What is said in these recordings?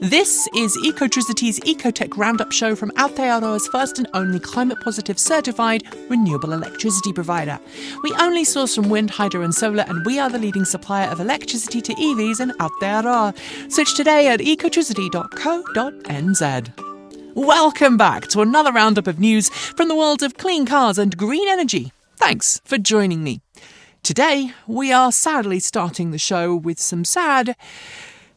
This is Ecotricity's EcoTEC Roundup show from Aotearoa's first and only climate-positive certified renewable electricity provider. We only source from wind, hydro and solar, and we are the leading supplier of electricity to EVs in Aotearoa. Search today at ecotricity.co.nz. Welcome back to another roundup of news from the world of clean cars and green energy. Thanks for joining me. Today, we are sadly starting the show with some sad,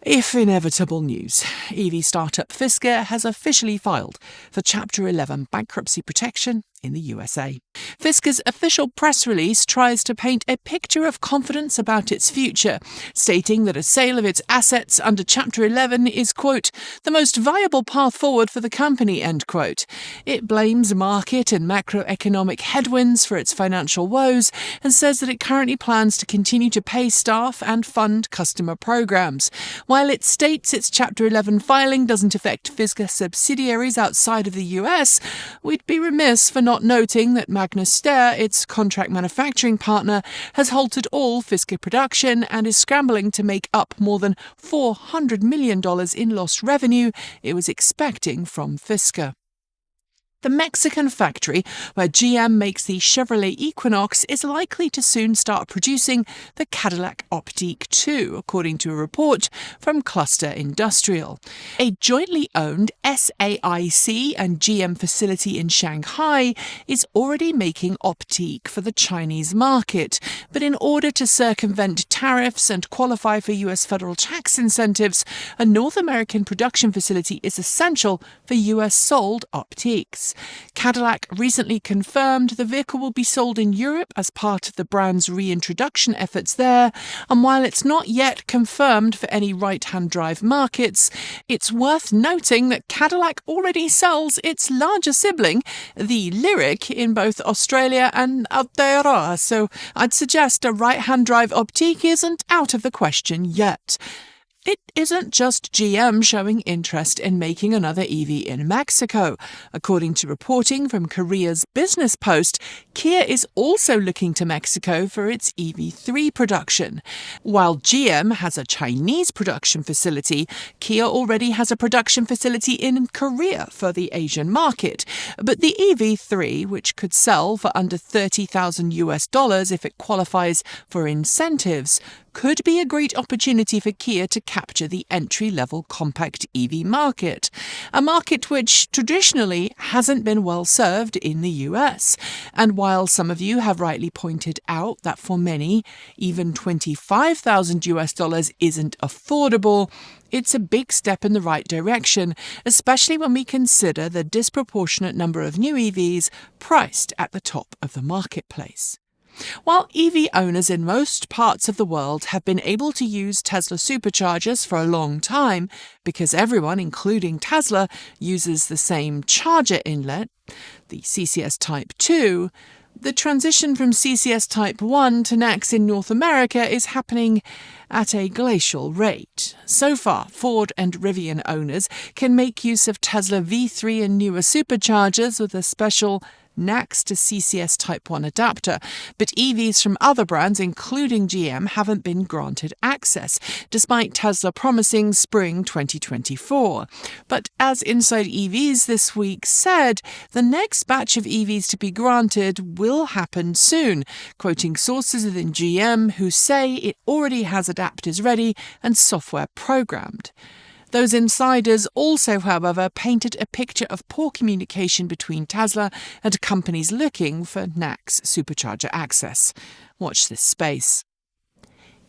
if inevitable news. EV startup Fisker has officially filed for Chapter 11 bankruptcy protection in the USA. Fisker's official press release tries to paint a picture of confidence about its future, stating that a sale of its assets under Chapter 11 is, quote, the most viable path forward for the company, end quote. It blames market and macroeconomic headwinds for its financial woes and says that it currently plans to continue to pay staff and fund customer programs. While it states its Chapter 11 filing doesn't affect Fisker subsidiaries outside of the US, we'd be remiss for not noting that Magna Steyr, its contract manufacturing partner, has halted all Fisker production and is scrambling to make up more than $400 million in lost revenue it was expecting from Fisker. The Mexican factory where GM makes the Chevrolet Equinox is likely to soon start producing the Cadillac Optiq too, according to a report from Cluster Industrial. A jointly owned SAIC and GM facility in Shanghai is already making Optiq for the Chinese market, but in order to circumvent tariffs and qualify for US federal tax incentives, a North American production facility is essential for US-sold Optiqs. Cadillac recently confirmed the vehicle will be sold in Europe as part of the brand's reintroduction efforts there, and while it's not yet confirmed for any right-hand drive markets, it's worth noting that Cadillac already sells its larger sibling, the Lyriq, in both Australia and Aotearoa, so I'd suggest a right-hand drive Optiq isn't out of the question yet. It isn't just GM showing interest in making another EV in Mexico. According to reporting from Korea's Business Post, Kia is also looking to Mexico for its EV3 production. While GM has a Chinese production facility, Kia already has a production facility in Korea for the Asian market. But the EV3, which could sell for under $30,000 if it qualifies for incentives, could be a great opportunity for Kia to capture the entry-level compact EV market, a market which traditionally hasn't been well served in the US. And while some of you have rightly pointed out that for many, even $25,000 isn't affordable, it's a big step in the right direction, especially when we consider the disproportionate number of new EVs priced at the top of the marketplace. While EV owners in most parts of the world have been able to use Tesla superchargers for a long time, because everyone, including Tesla, uses the same charger inlet, the CCS Type 2, the transition from CCS Type 1 to NACS in North America is happening at a glacial rate. So far, Ford and Rivian owners can make use of Tesla V3 and newer superchargers with a special NACS to CCS Type 1 adapter, but EVs from other brands, including GM, haven't been granted access, despite Tesla promising spring 2024. But as Inside EVs this week said, the next batch of EVs to be granted will happen soon, quoting sources within GM who say it already has adapters ready and software programmed. Those insiders also, however, painted a picture of poor communication between Tesla and companies looking for NACS supercharger access. Watch this space.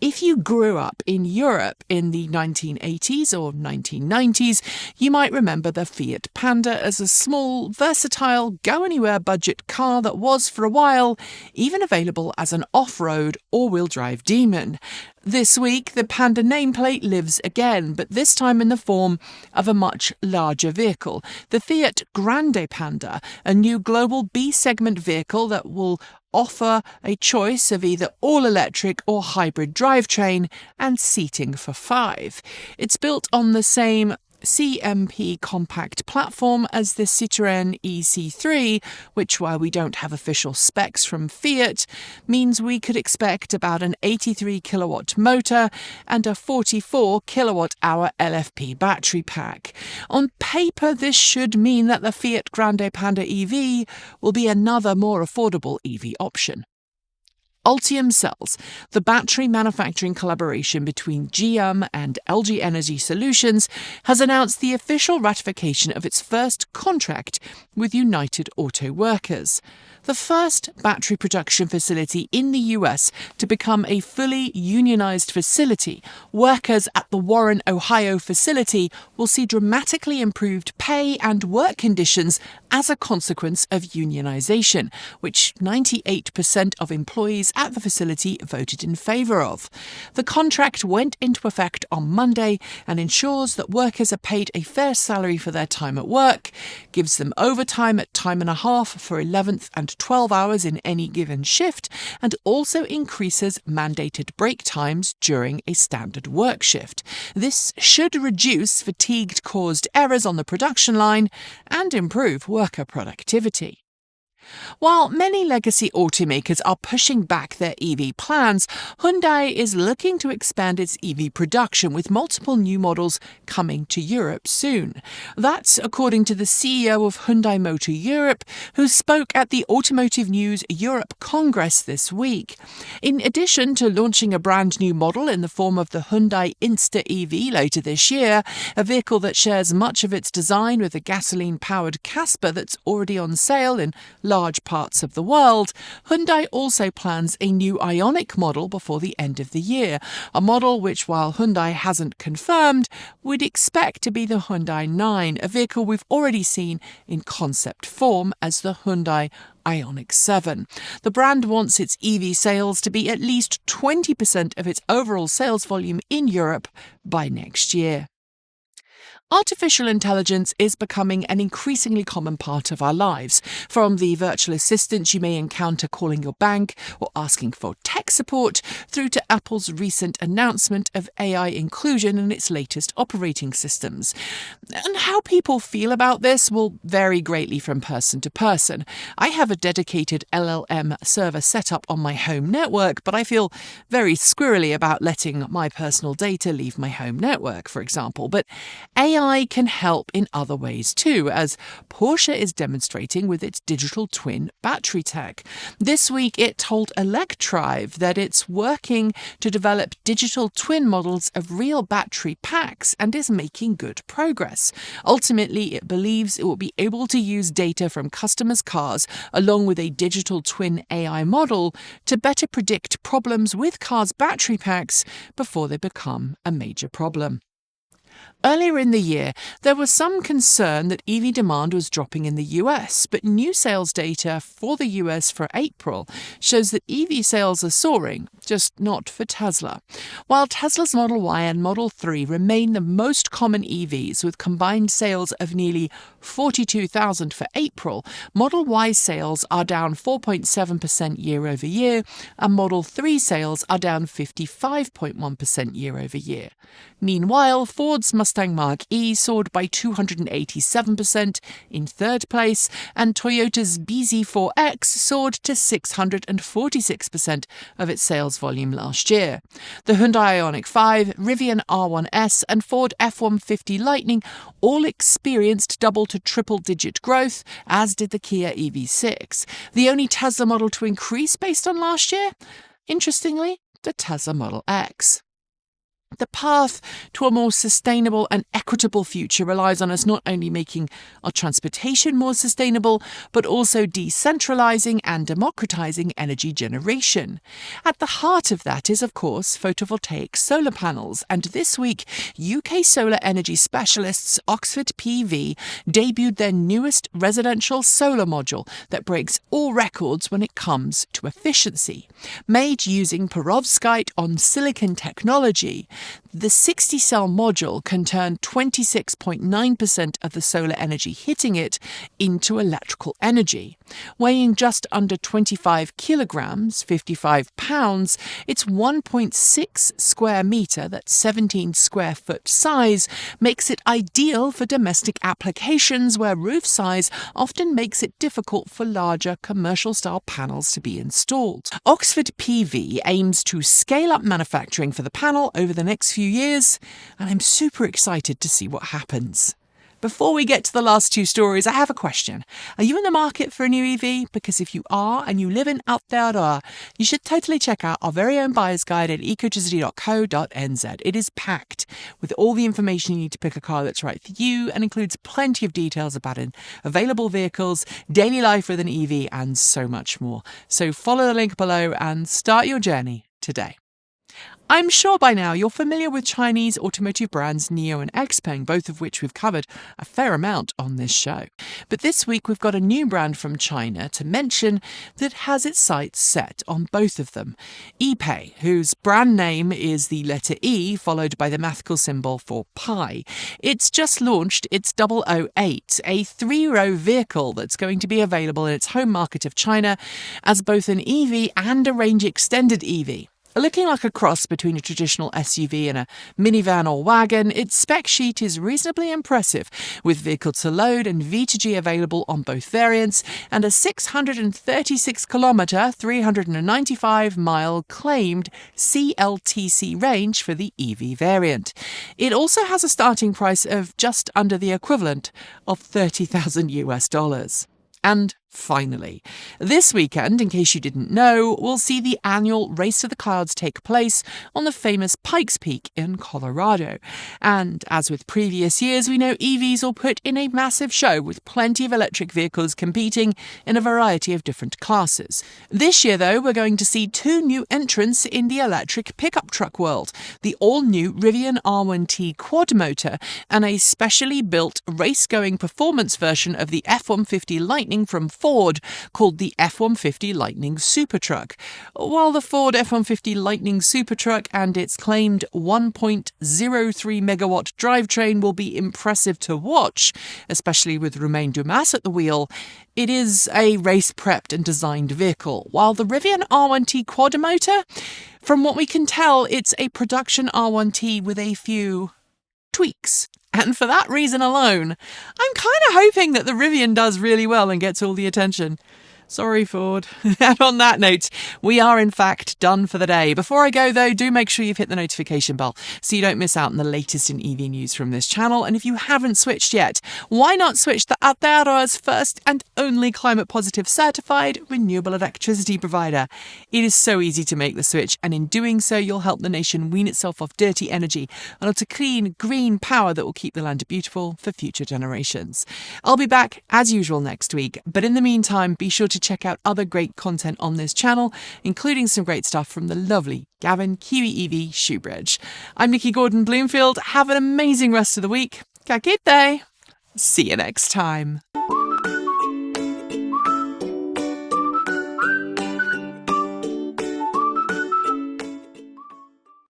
If you grew up in Europe in the 1980s or 1990s, you might remember the Fiat Panda as a small, versatile, go-anywhere budget car that was, for a while, even available as an off-road all-wheel drive demon. This week, the Panda nameplate lives again, but this time in the form of a much larger vehicle, the Fiat Grande Panda, a new global B-segment vehicle that will offer a choice of either all-electric or hybrid drivetrain and seating for 5. It's built on the same CMP compact platform as the Citroën EC3, which, while we don't have official specs from Fiat, means we could expect about an 83 kilowatt motor and a 44 kilowatt hour LFP battery pack. On paper, this should mean that the Fiat Grande Panda EV will be another more affordable EV option. Ultium Cells, the battery manufacturing collaboration between GM and LG Energy Solutions, has announced the official ratification of its first contract with United Auto Workers, the first battery production facility in the US to become a fully unionized facility. Workers at the Warren, Ohio facility will see dramatically improved pay and work conditions as a consequence of unionization, which 98% of employees at the facility voted in favor of. The contract went into effect on Monday and ensures that workers are paid a fair salary for their time at work, gives them overtime at time and a half for 11th and 12 hours in any given shift, and also increases mandated break times during a standard work shift. This should reduce fatigue-caused errors on the production line and improve worker productivity. While many legacy automakers are pushing back their EV plans, Hyundai is looking to expand its EV production with multiple new models coming to Europe soon. That's according to the CEO of Hyundai Motor Europe, who spoke at the Automotive News Europe Congress this week. In addition to launching a brand new model in the form of the Hyundai Insta EV later this year, a vehicle that shares much of its design with the gasoline-powered Casper that's already on sale in large parts of the world, Hyundai also plans a new IONIQ model before the end of the year, a model which, while Hyundai hasn't confirmed, we'd expect to be the Hyundai 9, a vehicle we've already seen in concept form as the Hyundai IONIQ 7. The brand wants its EV sales to be at least 20% of its overall sales volume in Europe by next year. Artificial intelligence is becoming an increasingly common part of our lives, from the virtual assistants you may encounter calling your bank or asking for tech support, through to Apple's recent announcement of AI inclusion in its latest operating systems. And how people feel about this will vary greatly from person to person. I have a dedicated LLM server set up on my home network, but I feel very squirrely about letting my personal data leave my home network, for example. But AI can help in other ways too, as Porsche is demonstrating with its digital twin battery tech. This week it told Electrive that it's working to develop digital twin models of real battery packs and is making good progress. Ultimately, it believes it will be able to use data from customers' cars along with a digital twin AI model to better predict problems with cars' battery packs before they become a major problem. Earlier in the year, there was some concern that EV demand was dropping in the US, but new sales data for the US for April shows that EV sales are soaring, just not for Tesla. While Tesla's Model Y and Model 3 remain the most common EVs with combined sales of nearly 42,000 for April, Model Y sales are down 4.7% year over year, and Model 3 sales are down 55.1% year over year. Meanwhile, Ford's Mustang Mach-E soared by 287% in third place, and Toyota's BZ4X soared to 646% of its sales volume last year. The Hyundai IONIQ 5, Rivian R1S, and Ford F-150 Lightning all experienced double to triple-digit growth, as did the Kia EV6. The only Tesla model to increase based on last year? Interestingly, the Tesla Model X. The path to a more sustainable and equitable future relies on us not only making our transportation more sustainable, but also decentralizing and democratizing energy generation. At the heart of that is, of course, photovoltaic solar panels, and this week, UK solar energy specialists Oxford PV debuted their newest residential solar module that breaks all records when it comes to efficiency. Made using perovskite on silicon technology, The 60-cell module can turn 26.9% of the solar energy hitting it into electrical energy. Weighing just under 25 kilograms, 55 pounds, its 1.6 square metre, that's 17 square foot size, makes it ideal for domestic applications where roof size often makes it difficult for larger commercial-style panels to be installed. Oxford PV aims to scale up manufacturing for the panel over the next few years, and I'm super excited to see what happens. Before we get to the last two stories, I have a question. Are you in the market for a new EV? Because if you are and you live in Aotearoa, you should totally check out our very own buyer's guide at ecotricity.co.nz. It is packed with all the information you need to pick a car that's right for you and includes plenty of details about available vehicles, daily life with an EV, and so much more. So follow the link below and start your journey today. I'm sure by now you're familiar with Chinese automotive brands NIO and XPeng, both of which we've covered a fair amount on this show. But this week we've got a new brand from China to mention that has its sights set on both of them. ePay, whose brand name is the letter E followed by the mathematical symbol for pi. It's just launched its 008, a 3-row vehicle that's going to be available in its home market of China as both an EV and a range-extended EV. Looking like a cross between a traditional SUV and a minivan or wagon, its spec sheet is reasonably impressive, with vehicle-to-load and V2G available on both variants, and a 636-kilometre, 395-mile claimed CLTC range for the EV variant. It also has a starting price of just under the equivalent of $30,000. And finally, this weekend, in case you didn't know, we'll see the annual Race to the Clouds take place on the famous Pikes Peak in Colorado. And as with previous years, we know EVs will put in a massive show with plenty of electric vehicles competing in a variety of different classes. This year, though, we're going to see two new entrants in the electric pickup truck world, the all-new Rivian R1T quad motor and a specially built race-going performance version of the F-150 Lightning from Ford called the F-150 Lightning Supertruck. While the Ford F-150 Lightning Supertruck and its claimed 1.03 megawatt drivetrain will be impressive to watch, especially with Romain Dumas at the wheel, it is a race-prepped and designed vehicle. While the Rivian R1T quad motor, from what we can tell, it's a production R1T with a few tweaks. And for that reason alone, I'm kind of hoping that the Rivian does really well and gets all the attention. Sorry, Ford. And on that note, we are in fact done for the day. Before I go, though, do make sure you've hit the notification bell so you don't miss out on the latest in EV news from this channel. And if you haven't switched yet, why not switch to Aotearoa's first and only climate positive certified renewable electricity provider? It is so easy to make the switch, and in doing so, you'll help the nation wean itself off dirty energy and onto clean, green power that will keep the land beautiful for future generations. I'll be back as usual next week, but in the meantime, be sure to check out other great content on this channel, including some great stuff from the lovely Gavin Kiwi EV Shoebridge. I'm Nikki Gordon-Bloomfield. Have an amazing rest of the week. Ka kite! See you next time.